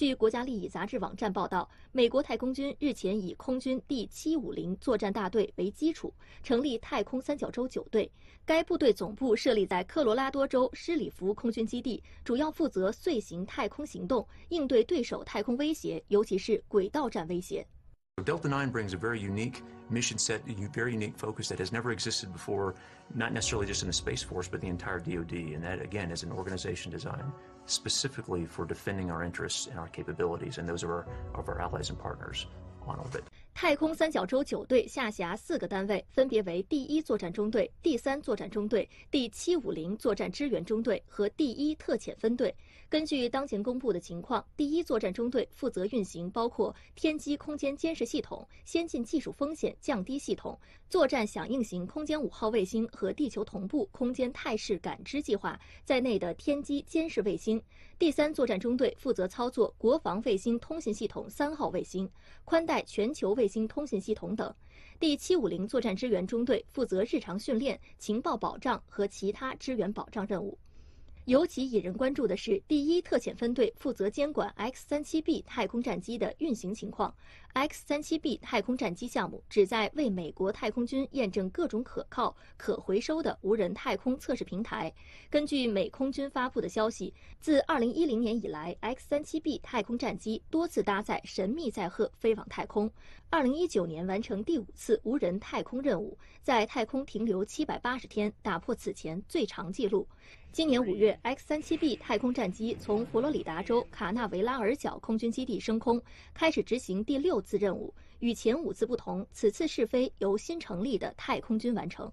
据国家利益杂志网站报道，美国太空军日前以空军第750作战大队为基础，成立太空三角洲9队。该部队总部设立在科罗拉多州施里福空军基地，主要负责遂行太空行动，应对对手太空威胁，尤其是轨道战威胁。Delta IX brings a very unique mission set, a very unique focus that has never existed before, not necessarily just in the Space Force, but the entire DoD. And that, again, is an organization designed specifically for defending our interests and our capabilities, and those of our allies and partners on orbit. 太空三角洲9队下辖4个单位，分别为第1作战中队、第3作战中队、第750作战支援中队和第1特遣分队。根据当前公布的情况，第1作战中队负责运行包括天基空间监视系统、先进技术风险降低系统、作战响应型空间5号卫星和地球同步空间态势感知计划在内的天基监视卫星。第3作战中队负责操作国防卫星通信系统3号卫星、宽带全球卫星通信系统等。第750作战支援中队负责日常训练、情报保障和其他支援保障任务。尤其引人关注的是，第1特遣分队负责监管 X-37B 太空战机的运行情况。X-37B 太空战机项目旨在为美国太空军验证各种可靠、可回收的无人太空测试平台。根据美空军发布的消息，自2010年以来 ，X-37B 太空战机多次搭载神秘载荷飞往太空。2019年完成第5次无人太空任务，在太空停留780天，打破此前最长纪录。今年5月 ，X-37B 太空战机从佛罗里达州卡纳维拉尔角空军基地升空，开始执行第6次任务。与前5次不同，此次试飞由新成立的太空军完成。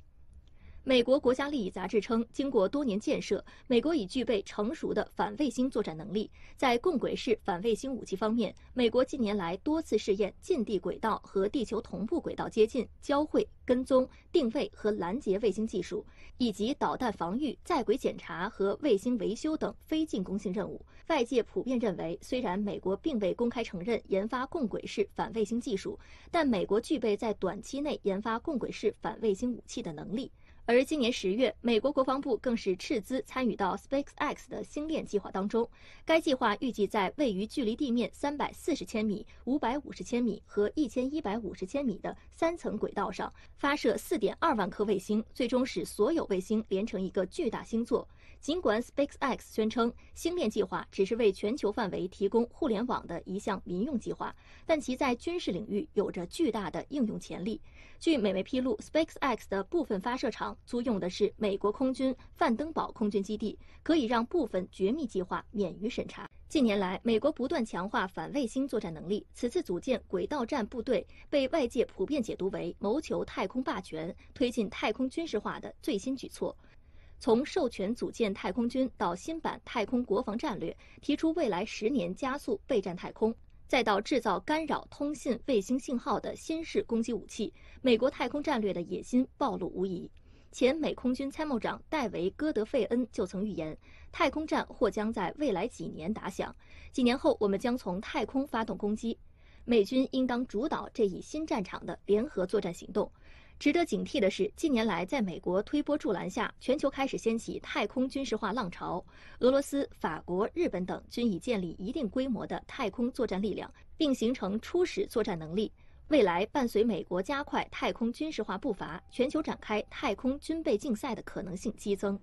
美国国家利益杂志称，经过多年建设，美国已具备成熟的反卫星作战能力。在共轨式反卫星武器方面，美国近年来多次试验近地轨道和地球同步轨道接近、交汇、跟踪、定位和拦截卫星技术，以及导弹防御、在轨检查和卫星维修等非进攻性任务。外界普遍认为，虽然美国并未公开承认研发共轨式反卫星技术，但美国具备在短期内研发共轨式反卫星武器的能力。而今年10月，美国国防部更是斥资参与到 SpaceX 的星链计划当中。该计划预计在位于距离地面340千米、550千米和1150千米的3层轨道上发射4.2万颗卫星，最终使所有卫星连成一个巨大星座。尽管 SpaceX 宣称星链计划只是为全球范围提供互联网的一项民用计划，但其在军事领域有着巨大的应用潜力。据美媒披露 ，SpaceX 的部分发射场租用的是美国空军范登堡空军基地，可以让部分绝密计划免于审查。近年来，美国不断强化反卫星作战能力，此次组建轨道战部队被外界普遍解读为谋求太空霸权、推进太空军事化的最新举措。从授权组建太空军到新版太空国防战略，提出未来10年加速备战太空，再到制造干扰通信卫星信号的新式攻击武器，美国太空战略的野心暴露无遗。前美空军参谋长戴维·戈德费恩就曾预言，太空战或将在未来几年打响，几年后我们将从太空发动攻击，美军应当主导这一新战场的联合作战行动。值得警惕的是，近年来在美国推波助澜下，全球开始掀起太空军事化浪潮。俄罗斯、法国、日本等均已建立一定规模的太空作战力量，并形成初始作战能力。未来伴随美国加快太空军事化步伐，全球展开太空军备竞赛的可能性激增。